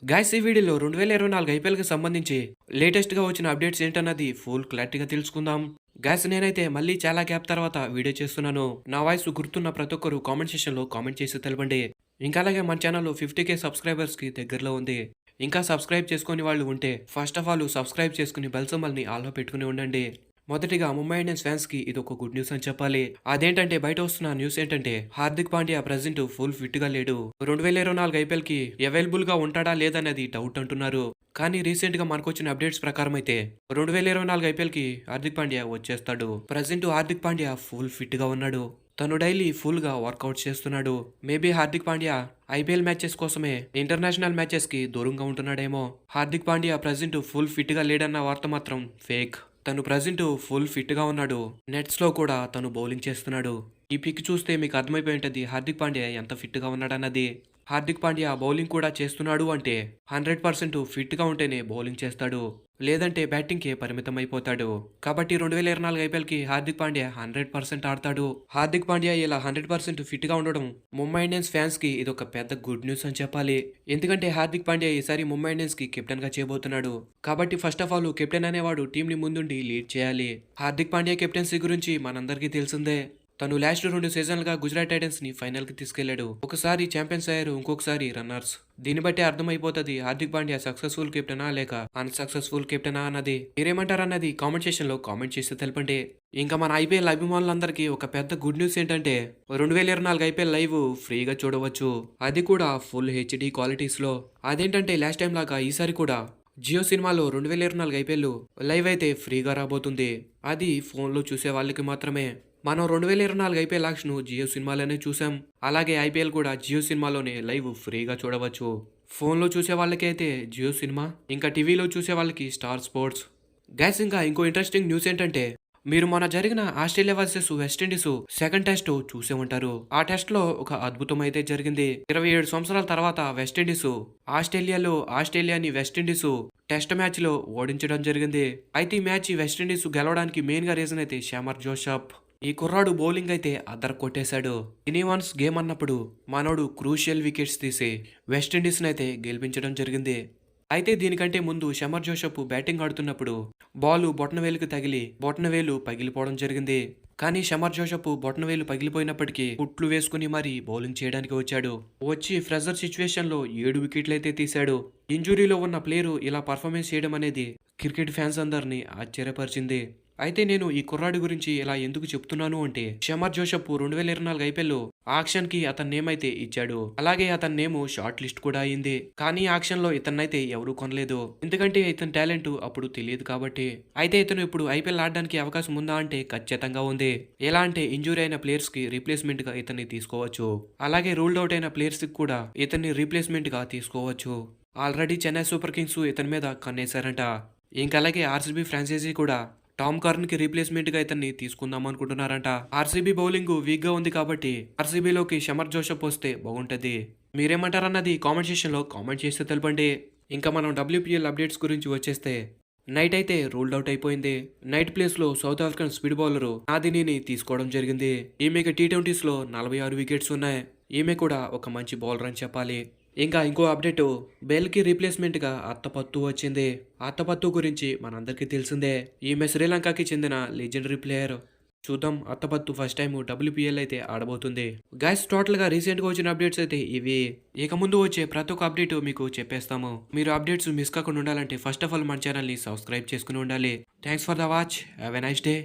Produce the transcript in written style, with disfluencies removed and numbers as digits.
Guys ఈ వీడియోలో 2024 ఐపీఎల్కి సంబంధించి లేటెస్ట్గా వచ్చిన అప్డేట్స్ ఏంటన్నది ఫుల్ క్లారిటీగా తెలుసుకుందాం. గాయ్స్ నేనైతే మళ్ళీ చాలా గ్యాప్ తర్వాత వీడియో చేస్తున్నాను. నా వాయిస్ గుర్తున్న ప్రతి ఒక్కరు కామెంట్ సెక్షన్లో కామెంట్ చేసి తెలపండి. ఇంకా అలాగే మన ఛానల్ 50K సబ్స్క్రైబర్స్కి దగ్గరలో ఉంది. ఇంకా సబ్స్క్రైబ్ చేసుకుని వాళ్ళు ఉంటే ఫస్ట్ ఆఫ్ ఆల్ సబ్స్క్రైబ్ చేసుకుని బెల్ సింబల్ని ఆల్లో పెట్టుకుని ఉండండి. మొదటిగా ముంబై ఇండియన్స్ ఫ్యాన్స్ కి ఇది ఒక గుడ్ న్యూస్ అని చెప్పాలి. అదేంటంటే బయట వస్తున్న న్యూస్ ఏంటంటే Hardik Pandya present full fit గా లేడు. 2024 ఐపీఎల్ కి అవైలబుల్ గా ఉంటాడా లేదనేది డౌట్ అంటున్నారు. కానీ రీసెంట్ గా మనకొచ్చిన అప్డేట్స్ ప్రకారం అయితే 2024 ఐపీఎల్ కి హార్దిక్ పాండ్యా వచ్చేస్తాడు. Present Hardik Pandya full fit గా ఉన్నాడు. తను డైలీ ఫుల్ గా వర్కౌట్ చేస్తున్నాడు. Maybe Hardik Pandya IPL matches కోసమే ఇంటర్నేషనల్ మ్యాచెస్ కి దూరంగా ఉంటున్నాడేమో. Hardik Pandya present full fit గా లేడన్న వార్త మాత్రం ఫేక్. తను ప్రజెంట్ ఫుల్ ఫిట్ గా ఉన్నాడు. నెట్స్ లో కూడా తను బౌలింగ్ చేస్తున్నాడు. ఈ పిక్ చూస్తే మీకు అర్థమైపోయి ఉంటుంది హార్దిక్ పాండ్యా ఎంత ఫిట్ గా ఉన్నాడన్నది. హార్దిక్ పాండ్యా బౌలింగ్ కూడా చేస్తున్నాడు అంటే 100% ఫిట్ గా ఉంటేనే బౌలింగ్ చేస్తాడు, లేదంటే బ్యాటింగ్ కి పరిమితం అయిపోతాడు. కాబట్టి 2024 ఐపీఎల్ కి హార్దిక్ పాండ్యా 100% ఆడతాడు. హార్దిక్ పాండ్యా ఇలా 100% ఫిట్ గా ఉండడం ముంబై ఇండియన్స్ ఫ్యాన్స్ కి ఇది ఒక పెద్ద గుడ్ న్యూస్ అని చెప్పాలి. ఎందుకంటే హార్దిక్ పాండ్యా ఈసారి ముంబై ఇండియన్స్ కి కెప్టెన్ గా చేయబోతున్నాడు. కాబట్టి ఫస్ట్ ఆఫ్ ఆల్ కెప్టెన్ అనేవాడు టీం ని ముందుండి లీడ్ చేయాలి. హార్దిక్ పాండ్యా కెప్టెన్సీ గురించి మనందరికీ తెలిసిందే. తను లాస్ట్ 2 సీజన్లుగా గుజరాత్ టైటన్స్ ని ఫైనల్ కి తీసుకెళ్లాడు. ఒకసారి ఛాంపియన్స్ అయ్యారు, ఇంకొకసారి రన్నర్స్. దీన్ని బట్టి అర్థమైపోతుంది హార్దిక్ పాండ్యా సక్సెస్ఫుల్ కెప్టెనా లేక అన్సక్సెస్ఫుల్ కెప్టెనా అన్నది. మీరేమంటారన్నది కామెంట్ సెక్షన్ లో కామెంట్ చేసి తెలపండి. ఇంకా మన ఐపీఎల్ అభిమానులందరికీ ఒక పెద్ద గుడ్ న్యూస్ ఏంటంటే 2024 ఐపీఎల్ లైవ్ ఫ్రీగా చూడవచ్చు. అది కూడా ఫుల్ హెచ్డి క్వాలిటీస్ లో. అదేంటంటే లాస్ట్ టైం లాగా ఈసారి కూడా జియో సినిమాలో 2024 ఐపీఎల్ లైవ్ అయితే ఫ్రీగా రాబోతుంది. అది ఫోన్లో చూసే వాళ్ళకి మాత్రమే. మనం 2024 ఐపీఎల్ యాక్షన్ జియో సినిమాలోనే చూసాం. అలాగే ఐపీఎల్ కూడా జియో సినిమాలోనే లైవ్ ఫ్రీగా చూడవచ్చు. ఫోన్లో చూసే వాళ్ళకి అయితే జియో సినిమా, ఇంకా టీవీలో చూసే వాళ్ళకి స్టార్ స్పోర్ట్స్. గైస్ ఇంకా ఇంకో ఇంట్రెస్టింగ్ న్యూస్ ఏంటంటే మీరు మొన్న జరిగిన Australia versus West Indies second test చూసే ఉంటారు. ఆ టెస్ట్ లో ఒక అద్భుతం అయితే జరిగింది. 27 సంవత్సరాల తర్వాత వెస్టిండీస్ ఆస్ట్రేలియాని వెస్టిండీస్ టెస్ట్ మ్యాచ్ లో ఓడించడం జరిగింది. అయితే ఈ మ్యాచ్ వెస్టిండీస్ గెలవడానికి మెయిన్ గా రీజన్ అయితే షమర్ జోసెఫ్. ఈ కుర్రాడు బౌలింగ్ అయితే అద్దర కొట్టేశాడు. ఇనివాన్స్ గేమ్ అన్నప్పుడు మనోడు క్రూషియల్ వికెట్స్ తీసి వెస్టిండీస్ అయితే గెలిపించడం జరిగింది. అయితే దీనికంటే ముందు షమర్ జోసెఫ్ బ్యాటింగ్ ఆడుతున్నప్పుడు బాల్ బొటనవేలుకి తగిలి బొటనవేలు పగిలిపోవడం జరిగింది. కానీ షమర్ జోసెఫ్ బొటనవేలు పగిలిపోయినప్పటికీ కుట్లు వేసుకుని మరీ బౌలింగ్ చేయడానికి వచ్చాడు. వచ్చి ఫ్రెజర్ సిచ్యువేషన్ లో 7 వికెట్లు అయితే తీశాడు. ఇంజురీలో ఉన్న ప్లేయరు ఇలా పర్ఫార్మెన్స్ చేయడం అనేది క్రికెట్ ఫ్యాన్స్ అందరినీ ఆశ్చర్యపరిచింది. అయితే నేను ఈ కుర్రాడి గురించి ఇలా ఎందుకు చెప్తున్నాను అంటే షమర్ జోసెఫ్ 2024 ఐపీఎల్ ఆక్షన్ కి అతని నేమ్ అయితే ఇచ్చాడు. అలాగే అతని నేమ్ షార్ట్ లిస్ట్ కూడా అయింది. కానీ ఆక్షన్ లో ఇతన్నైతే ఎవరూ కొనలేదు, ఎందుకంటే ఇతని టాలెంట్ అప్పుడు తెలియదు కాబట్టి. అయితే ఇతను ఇప్పుడు ఐపీఎల్ ఆడడానికి అవకాశం ఉందా అంటే ఖచ్చితంగా ఉంది. ఎలా అంటే ఇంజూరీ అయిన ప్లేయర్స్ కి రీప్లేస్మెంట్ గా ఇతన్ని తీసుకోవచ్చు. అలాగే రూల్డ్ అవుట్ అయిన ప్లేయర్స్ కి కూడా ఇతన్ని రీప్లేస్మెంట్ గా తీసుకోవచ్చు. ఆల్రెడీ చెన్నై సూపర్ కింగ్స్ ఇతని మీద కన్నేశారంట. ఇంకా అలాగే ఆర్సీబీ ఫ్రాంచైజీ కూడా టామ్ కర్న్ కి రీప్లేస్మెంట్ గా ఇతన్ని తీసుకుందాం అనుకుంటున్నారంట. ఆర్సీబీ బౌలింగ్ వీక్ గా ఉంది కాబట్టి ఆర్సీబీలోకి షమర్ జోసెఫ్ వస్తే బాగుంటది. మీరేమంటారన్నది కామెంట్ సెక్షన్ లో కామెంట్ చేస్తే తెలపండి. ఇంకా మనం WPL అప్డేట్స్ గురించి వచ్చేస్తే నైట్ అయితే రూల్డ్ అవుట్ అయిపోయింది. నైట్ ప్లేస్ లో సౌత్ ఆఫ్రికన్ స్పీడ్ బౌలర్ నాదినీని తీసుకోవడం జరిగింది. ఈమెకి T20s లో 46 వికెట్స్ ఉన్నాయి. ఈమె కూడా ఒక మంచి బౌలర్ అని చెప్పాలి. ఇంకా ఇంకో అప్డేట్ బెల్ కి రీప్లేస్మెంట్ గా అత్తపత్తు వచ్చింది. అత్తపత్తు గురించి మనందరికీ తెలిసిందే. ఈమె శ్రీలంకకి చెందిన లెజెండరీ ప్లేయర్. చూద్దాం అత్తపత్తు ఫస్ట్ టైం WPL అయితే ఆడబోతుంది. గైస్ టోటల్ గా రీసెంట్ గా వచ్చిన అప్డేట్స్ అయితే ఇవి. ఇక ముందు వచ్చే ప్రతి ఒక్క అప్డేట్ మీకు చెప్పేస్తాము. మీరు అప్డేట్స్ మిస్ కాకుండా ఉండాలంటే ఫస్ట్ ఆఫ్ ఆల్ మన ఛానల్ ని సబ్స్క్రైబ్ చేసుకుని ఉండాలి. Thanks for the watch. Have a nice day.